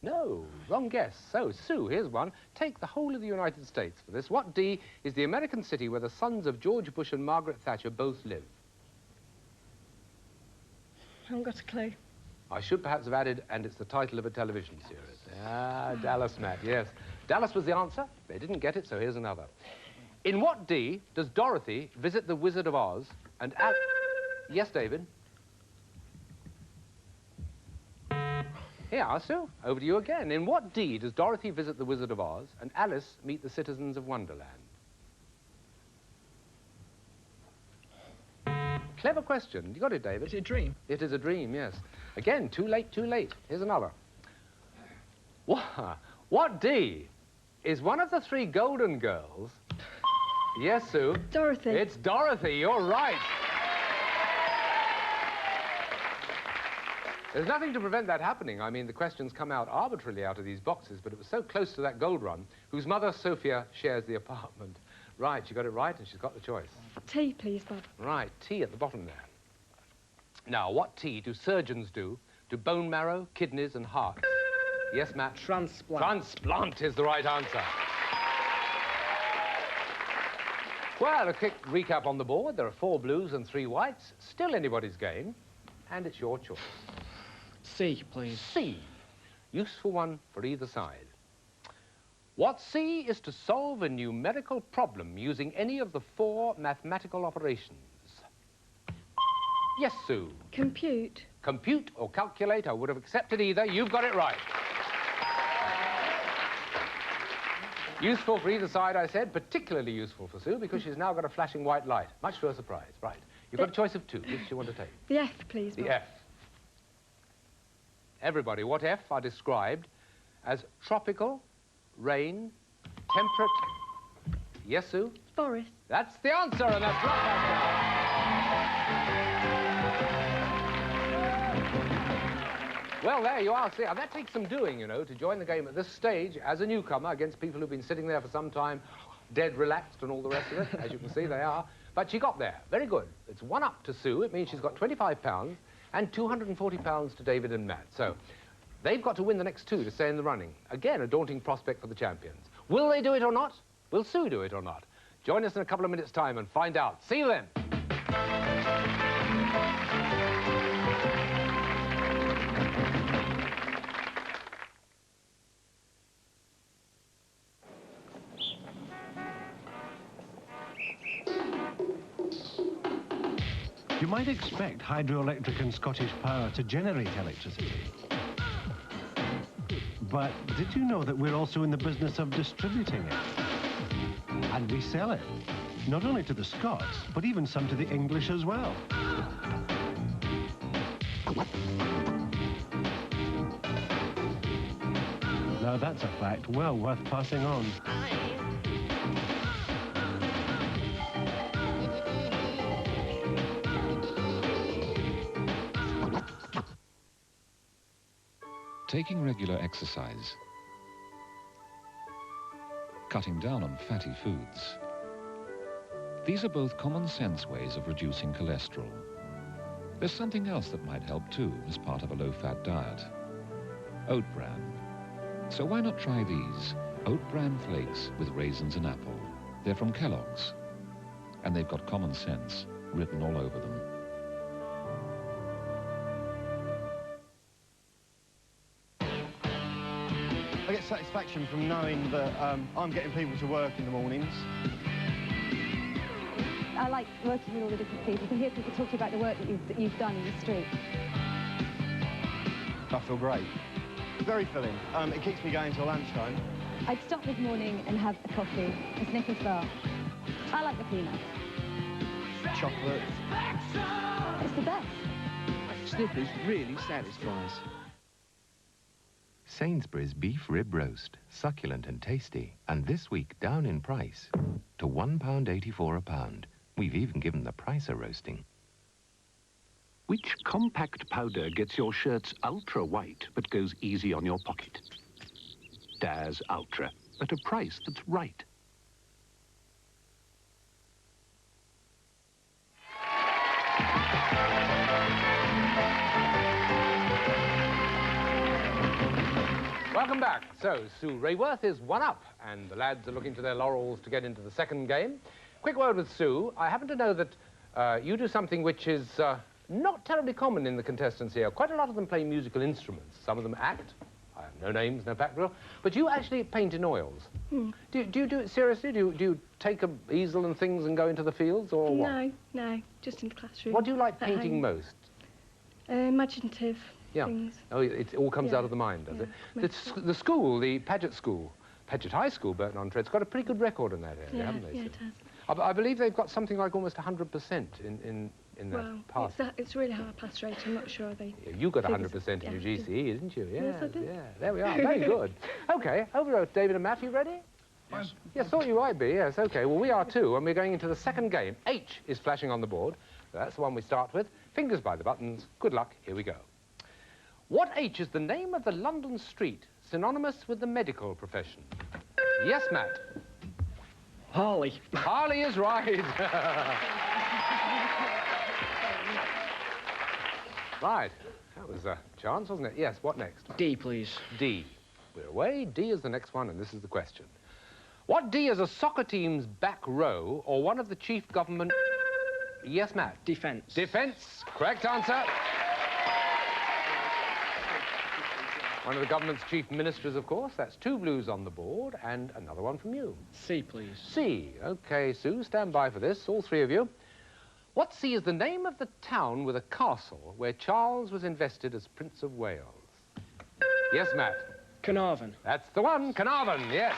No, wrong guess. So, Sue, here's one. Take the whole of the United States for this. What D is the American city where the sons of George Bush and Margaret Thatcher both live? I haven't got a clue. I should perhaps have added, and it's the title of a television series. Ah, Dallas, Matt, yes. Dallas was the answer. They didn't get it, so here's another. In what D does Dorothy visit the Wizard of Oz and Yes, David? Here, Sue, over to you again. In what D does Dorothy visit the Wizard of Oz and Alice meet the citizens of Wonderland? Clever question. You got it, David? Is it a dream? It is a dream, yes. Again, too late, too late. Here's another. What D is one of the three Golden Girls? Yes, Sue? Dorothy. It's Dorothy, you're right. There's nothing to prevent that happening. I mean, the questions come out arbitrarily out of these boxes, but it was so close to that gold run, whose mother, Sophia, shares the apartment. Right, she got it right, and she's got the choice. T, please, Bob. Right, T at the bottom there. Now, what T do surgeons do to bone marrow, kidneys, and heart? Yes, Matt? Transplant. Transplant is the right answer. Well, a quick recap on the board. There are 4 blues and 3 whites. Still anybody's game, and it's your choice. C, please. C. Useful one for either side. What C is to solve a numerical problem using any of the 4 mathematical operations? Yes, Sue? Compute. Compute or calculate, I would have accepted either. You've got it right. Useful for either side, I said. Particularly useful for Sue because she's now got a flashing white light. Much to her surprise. Right. You've got a choice of 2. Which do you want to take? The F, please, Bob. The F. Everybody, what F are described as tropical, rain, temperate... Yes, Sue? Forest. That's the answer, and that's right. Well, there you are. See, that takes some doing, you know, to join the game at this stage as a newcomer against people who've been sitting there for some time, dead relaxed and all the rest of it. As you can see, they are. But she got there. Very good. It's 1 up to Sue. It means she's got £25 and £240 to David and Matt. So they've got to win the next 2 to stay in the running. Again, a daunting prospect for the champions. Will they do it or not? Will Sue do it or not? Join us in a couple of minutes' time and find out. See you then. You might expect hydroelectric and Scottish Power to generate electricity. But did you know that we're also in the business of distributing it? And we sell it, not only to the Scots, but even some to the English as well. Now that's a fact well worth passing on. Taking regular exercise, cutting down on fatty foods. These are both common sense ways of reducing cholesterol. There's something else that might help too as part of a low-fat diet. Oat bran. So why not try these? Oat bran flakes with raisins and apple. They're from Kellogg's, and they've got common sense written all over them. I get satisfaction from knowing that I'm getting people to work in the mornings. I like working with all the different people, to hear people talk to you about the work that you've done in the street. I feel great. Very filling. It keeps me going till lunchtime. I'd stop mid-morning and have a coffee, a Snickers bar. I like the peanuts. Chocolate. It's the best. Snickers really satisfies. Sainsbury's beef rib roast, succulent and tasty, and this week down in price to £1.84 a pound. We've even given the price a roasting. Which compact powder gets your shirts ultra white but goes easy on your pocket? Daz Ultra, at a price that's right. Well, Welcome back. So, Sue Rayworth is one up, and the lads are looking to their laurels to get into the second game. Quick word with Sue. I happen to know that you do something which is not terribly common in the contestants here. Quite a lot of them play musical instruments. Some of them act. I have no names, no factorial. But you actually paint in oils. Do you do it seriously? Do you take an easel and things and go into the fields, or what? No, just in the classroom. What do you like painting most? Imaginative things. Oh, it all comes out of the mind, does it? The school, the Paget School, Paget High School, Burton-on-Tread's got a pretty good record in that area, haven't they? Yeah, it has. I believe they've got something like almost 100% in that pass. It's really high pass rate. I'm not sure they... Yeah, you got 100% in your GCE, didn't you? Yes, I did. Yeah, there we are. Very good. OK, over to David and Matt. You ready? Yes. Yes, thought you might be, yes. OK, well, we are too, and we're going into the second game. H is flashing on the board. That's the one we start with. Fingers by the buttons. Good luck. Here we go. What H is the name of the London street synonymous with the medical profession? Yes, Matt. Harley. Harley is right. Right. That was a chance, wasn't it? Yes, what next? D, please. D. We're away. D is the next one, and this is the question. What D is a soccer team's back row or one of the chief government... Yes, Matt. Defence. Defence. Correct answer. One of the government's chief ministers, of course. That's 2 blues on the board, and another one from you. C, please. C. OK, Sue, stand by for this, all 3 of you. What C is the name of the town with a castle where Charles was invested as Prince of Wales? Yes, Matt. Carnarvon. That's the one, Carnarvon, yes.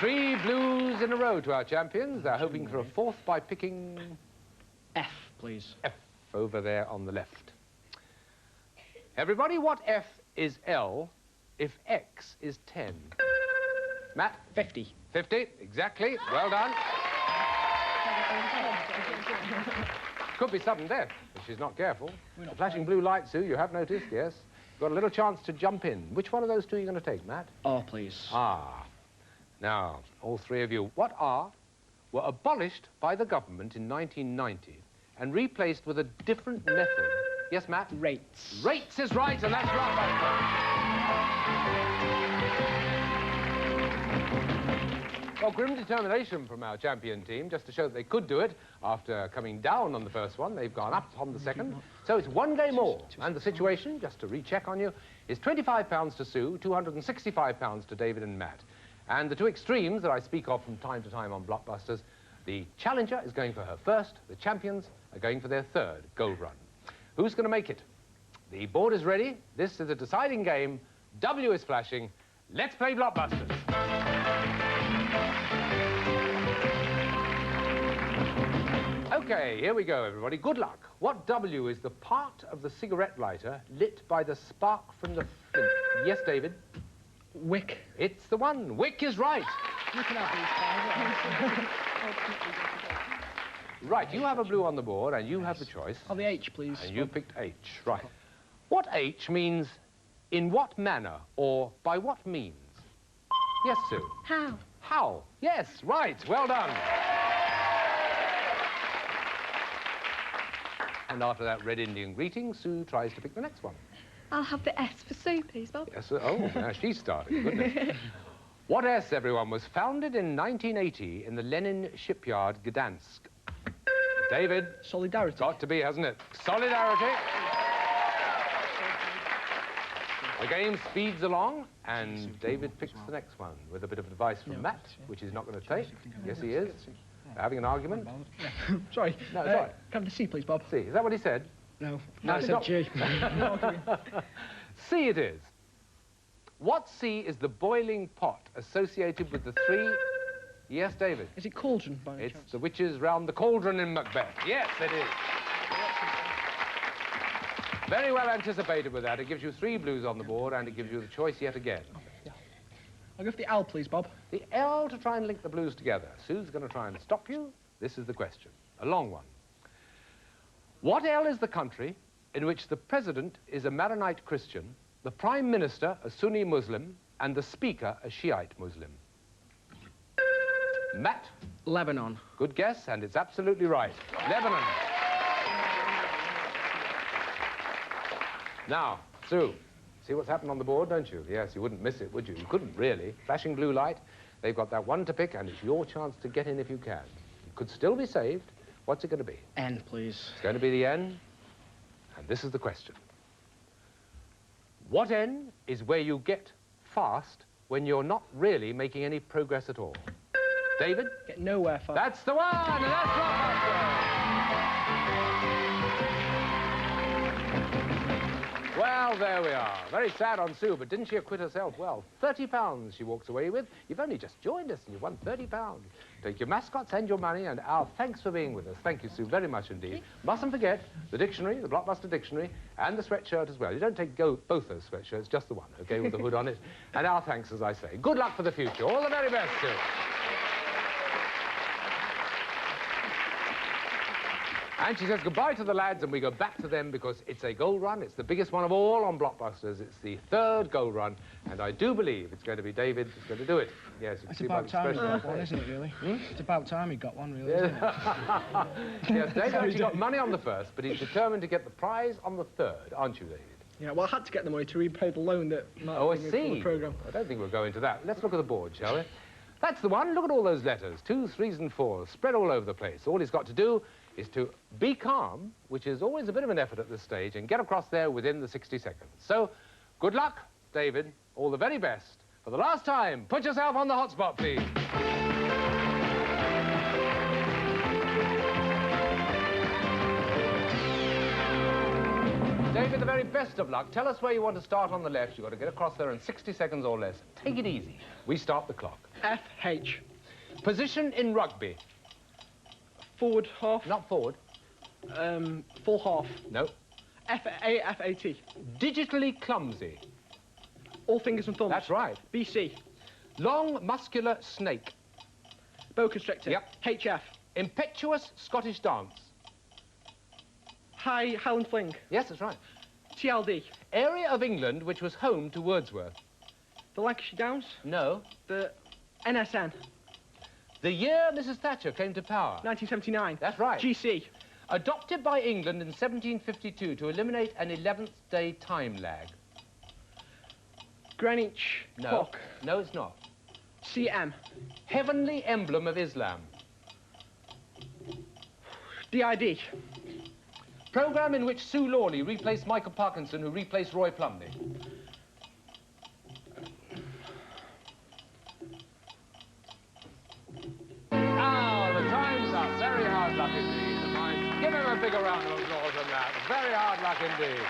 3 blues in a row to our champions. They're hoping for a 4th by picking... F, please. F, over there on the left. Everybody, what F is L if X is 10? Matt? 50. 50, exactly. Well done. Could be sudden death if she's not careful. The flashing blue light, Sue, you have noticed, yes. Got a little chance to jump in. Which one of those 2 are you going to take, Matt? R, please. R. Now, all 3 of you, what R were abolished by the government in 1990 and replaced with a different method? Yes, Matt? Rates. Rates is right, and that's right. Well, grim determination from our champion team, just to show that they could do it. After coming down on the first one, they've gone up on the second. So it's 1 game more. And the situation, just to recheck on you, is £25 to Sue, £265 to David and Matt. And the 2 extremes that I speak of from time to time on Blockbusters, the challenger is going for her first, the champions are going for their 3rd gold run. Who's going to make it? The board is ready. This is a deciding game. W is flashing. Let's play Blockbusters. OK, here we go, everybody. Good luck. What W is the part of the cigarette lighter lit by the spark from the flint? Yes, David? Wick. It's the one. Wick is right. You can have these. Right, you have a blue on the board, and you have the choice. Oh, the H, please. And you picked H. Right. What H means in what manner or by what means? Yes, Sue? How? How? Yes, right. Well done. And after that red Indian greeting, Sue tries to pick the next one. I'll have the S for Sue, please, Bob. Yes, oh, now she's starting. Goodness. What S, everyone, was founded in 1980 in the Lenin shipyard, Gdansk? David? Solidarity. Got to be, hasn't it? Solidarity. The game speeds along, and David picks the next one with a bit of advice from Matt, which he's not going to take. Yes, he is. They're having an argument. Sorry. No, it's all right. Can I have the C, please, Bob? C. Is that what he said? No. No, I it's said not. G. C it is. What C is the boiling pot associated with the 3... Yes, David? Is it cauldron, by any It's chance? the witches round the cauldron in Macbeth. Yes, it is. Very well anticipated with that. It gives you 3 blues on the board, and it gives you the choice yet again. Yeah. I'll go for the L, please, Bob. The L to try and link the blues together. Sue's going to try and stop you. This is the question. A long one. What L is the country in which the president is a Maronite Christian, the prime minister a Sunni Muslim, and the speaker a Shiite Muslim? Matt? Lebanon. Good guess, and it's absolutely right. Lebanon. Now, Sue, see what's happened on the board, don't you? Yes, you wouldn't miss it, would you? You couldn't really. Flashing blue light. They've got that one to pick, and it's your chance to get in if you can. It could still be saved. What's it going to be? N, please. It's going to be the N, and this is the question. What N is where you get fast when you're not really making any progress at all? David? Get nowhere fast. That's the one, and that's Blockbusters! Well, there we are. Very sad on Sue, but didn't she acquit herself well? £30 she walks away with. You've only just joined us and you've won £30. Take your mascots and your money, and our thanks for being with us. Thank you, Sue, very much indeed. Mustn't forget the dictionary, the Blockbuster dictionary, and the sweatshirt as well. You don't take both those sweatshirts, just the one, okay, with the hood on it. And our thanks, as I say. Good luck for the future. All the very best, Sue. And she says goodbye to the lads, and we go back to them because it's a gold run. It's the biggest one of all on Blockbusters. It's the 3rd gold run, and I do believe it's going to be David who's going to do it. Yes, it's about time he got one, isn't it, really? It's about time he got one, really, isn't it? Yes, David actually got money on the 1st, but he's determined to get the prize on the 3rd, aren't you, David? Yeah, well, I had to get the money to repay the loan that Matt I gave me see. for the programme. I don't think we'll go into that. Let's look at the board, shall we? That's the one. Look at all those letters. 2s, 3s, and 4s, spread all over the place. All he's got to do is to be calm, which is always a bit of an effort at this stage, and get across there within the 60 seconds. So, good luck, David. All the very best. For the last time, put yourself on the hotspot, please. David, the very best of luck. Tell us where you want to start on the left. You've got to get across there in 60 seconds or less. Take it easy. We start the clock. FH. Position in rugby. Forward half. Not forward. Full half. No. FAT. Digitally clumsy. All fingers and thumbs. That's right. BC. Long, muscular snake. Boa constrictor. Yep. HF. Impetuous Scottish dance. High Highland fling. Yes, that's right. TLD. Area of England which was home to Wordsworth. The Lancashire Downs. No. The NSN. The year Mrs. Thatcher came to power. 1979. That's right. GC. Adopted by England in 1752 to eliminate an 11th day time lag. Greenwich clock. No, it's not. CM. Heavenly emblem of Islam. DID. Programme in which Sue Lawley replaced Michael Parkinson, who replaced Roy Plumley. Ah, the time's up. Very hard luck indeed. Give him a bigger round of applause than that. Very hard luck indeed.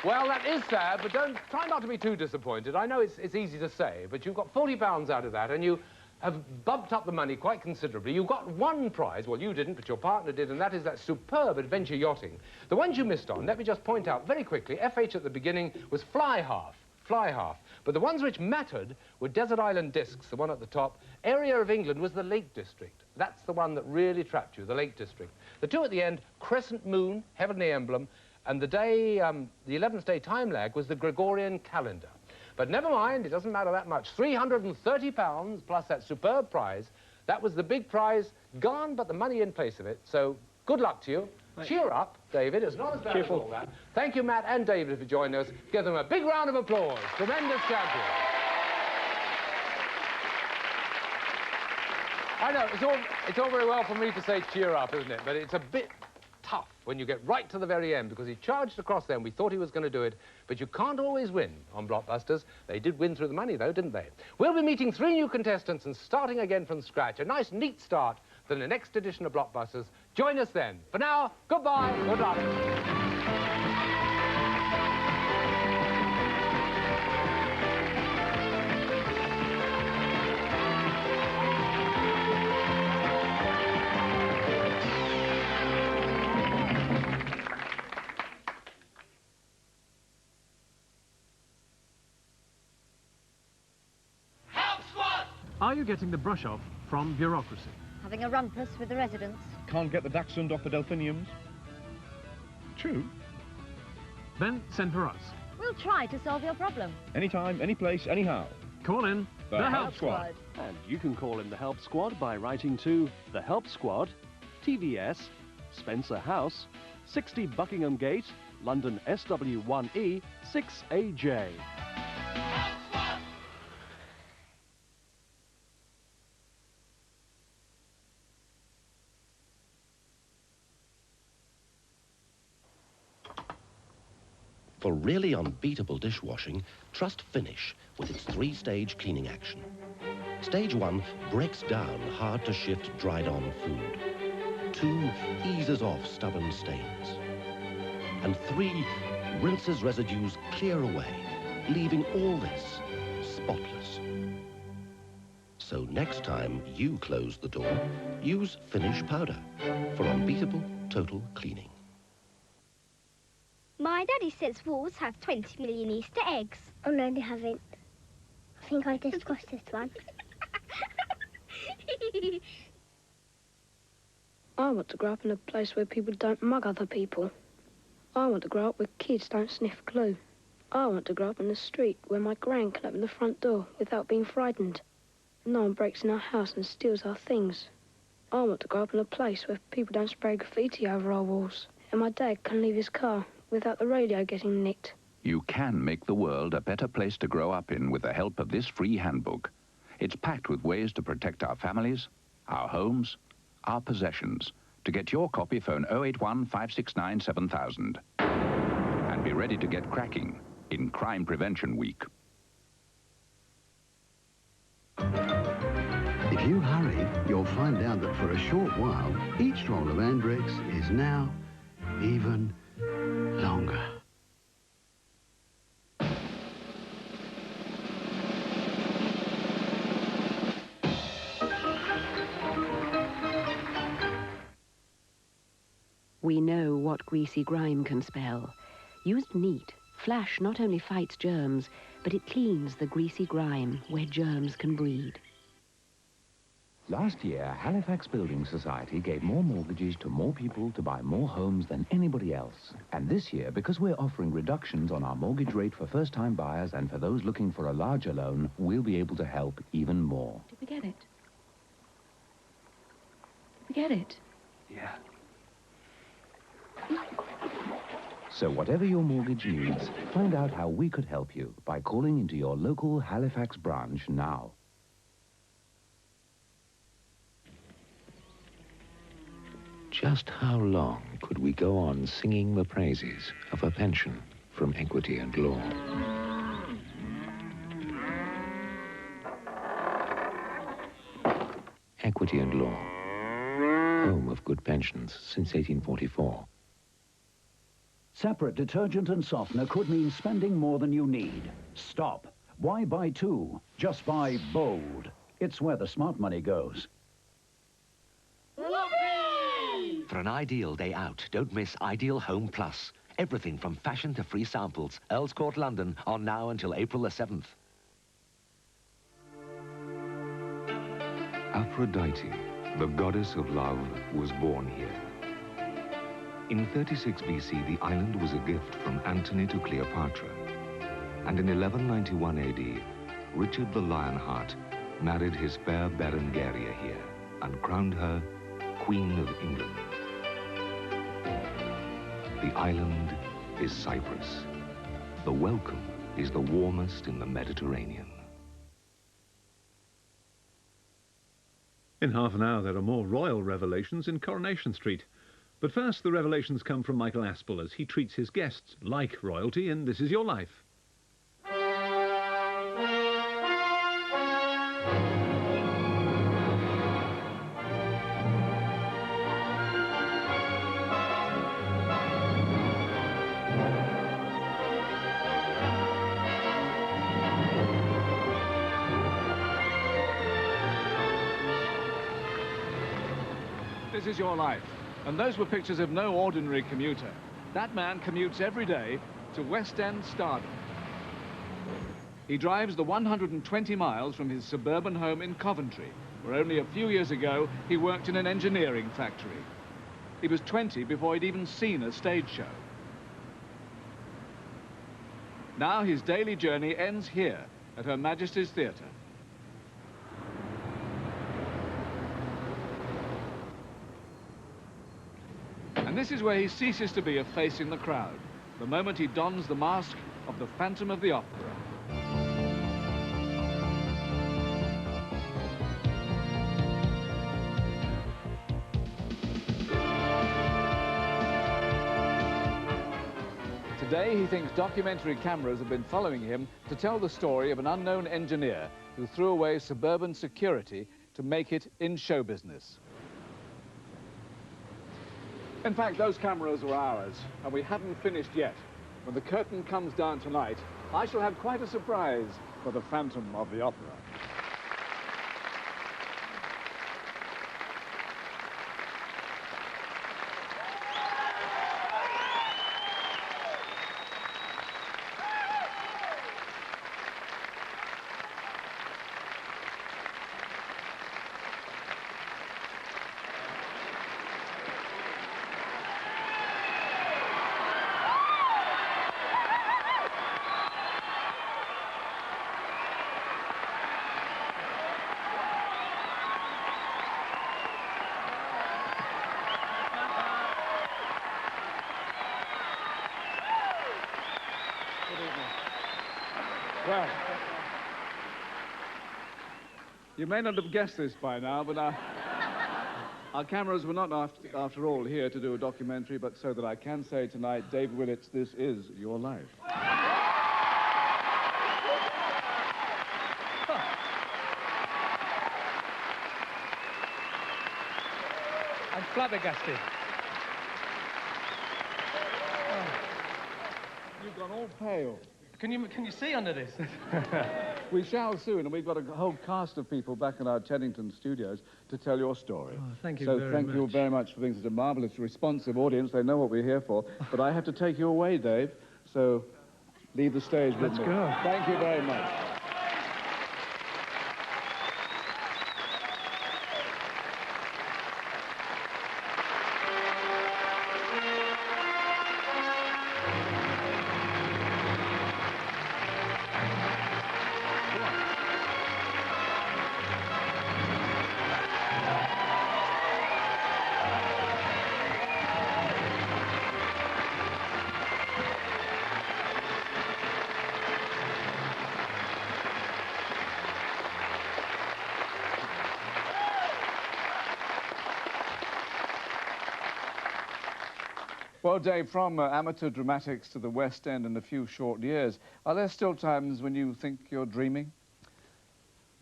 Well, that is sad, but try not to be too disappointed. I know it's easy to say, but you've got £40 out of that, and you have bumped up the money quite considerably. You got one prize, well, you didn't, but your partner did, and that is that superb adventure yachting. The ones you missed on, let me just point out very quickly, FH at the beginning was fly half. But the ones which mattered were Desert Island Discs, the one at the top. Area of England was the Lake District. That's the one that really trapped you, the Lake District. The two at the end, Crescent Moon, Heavenly Emblem, and the day, the 11th day time lag was the Gregorian calendar. But never mind, it doesn't matter that much. £330 plus that superb prize. That was the big prize, gone, but the money in place of it. So good luck to you. Thanks. Cheer up, David. It's not as bad as all that. Thank you, Matt and David, for joining us. Give them a big round of applause. Tremendous champion. I know, it's all very well for me to say cheer up, isn't it? But it's a bit tough when you get right to the very end, because he charged across there and we thought he was going to do it, but you can't always win on Blockbusters. They did win through the money, though, didn't they? We'll be meeting 3 new contestants and starting again from scratch. A nice, neat start for the next edition of Blockbusters. Join us then. For now, goodbye, good luck. Are you getting the brush off from bureaucracy? Having a rumpus with the residents? Can't get the dachshund off the delphiniums? True. Then send for us. We'll try to solve your problem. Anytime, any place, anyhow. Call in the Help Squad. And you can call in the Help Squad by writing to the Help Squad, TVS, Spencer House, 60 Buckingham Gate, London SW1E 6AJ. For really unbeatable dishwashing, trust Finish with its 3-stage cleaning action. Stage 1 breaks down hard-to-shift dried-on food. 2 eases off stubborn stains. And 3 rinses residues clear away, leaving all this spotless. So next time you close the door, use Finish powder for unbeatable total cleaning. My daddy says wolves have 20 million Easter eggs. Oh, no, they haven't. I think I just crossed this one. I want to grow up in a place where people don't mug other people. I want to grow up where kids don't sniff glue. I want to grow up in a street where my gran can open the front door without being frightened. No one breaks in our house and steals our things. I want to grow up in a place where people don't spray graffiti over our walls. And my dad can leave his car without the radio getting nicked. You can make the world a better place to grow up in with the help of this free handbook. It's packed with ways to protect our families, our homes, our possessions. To get your copy, phone 081 569 7000. And be ready to get cracking in Crime Prevention Week. If you hurry, you'll find out that for a short while, each roll of Andrex is now even longer. We know what greasy grime can spell. Used neat, Flash not only fights germs, but it cleans the greasy grime where germs can breed. Last year, Halifax Building Society gave more mortgages to more people to buy more homes than anybody else. And this year, because we're offering reductions on our mortgage rate for first-time buyers and for those looking for a larger loan, we'll be able to help even more. Did we get it? Did we get it? Yeah. So whatever your mortgage needs, find out how we could help you by calling into your local Halifax branch now. Just how long could we go on singing the praises of a pension from Equity and Law? Equity and Law, home of good pensions since 1844. Separate detergent and softener could mean spending more than you need. Stop. Why buy 2? Just buy Bold. It's where the smart money goes. For an ideal day out, don't miss Ideal Home Plus. Everything from fashion to free samples. Earls Court, London, on now until April the 7th. Aphrodite, the goddess of love, was born here. In 36 BC, the island was a gift from Antony to Cleopatra. And in 1191 AD, Richard the Lionheart married his fair Berengaria here and crowned her Queen of England. The island is Cyprus. The welcome is the warmest in the Mediterranean. In half an hour, there are more royal revelations in Coronation Street. But first, the revelations come from Michael Aspel as he treats his guests like royalty in This Is Your Life. This Is Your Life. And those were pictures of no ordinary commuter. That man commutes every day to West End stardom. He drives the 120 miles from his suburban home in Coventry, where only a few years ago he worked in an engineering factory. He was 20 before he'd even seen a stage show. Now his daily journey ends here at Her Majesty's Theatre. And this is where he ceases to be a face in the crowd. the moment he dons the mask of the Phantom of the Opera. Today, he thinks documentary cameras have been following him to tell the story of an unknown engineer who threw away suburban security to make it in show business. In fact, those cameras were ours, and we haven't finished yet. When the curtain comes down tonight, I shall have quite a surprise for the Phantom of the Opera. Well, you may not have guessed this by now, but our cameras were not, after all, here to do a documentary, but so that I can say tonight, Dave Willits, this is your life. I'm flabbergasted. You've gone all pale. Can you see under this? We shall soon, and we've got a whole cast of people back in our Teddington studios to tell your story. Oh, thank you very much. So thank you very much for being such a marvellous, responsive audience. They know what we're here for. But I have to take you away, Dave, so leave the stage with me. Let's go. Thank you very much. Well, Dave, from amateur dramatics to the West End in a few short years, are there still times when you think you're dreaming?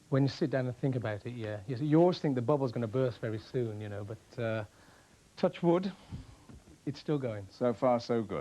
When you sit down and think about it, yeah. You always think the bubble's going to burst very soon, you know, but touch wood, it's still going. So far, so good.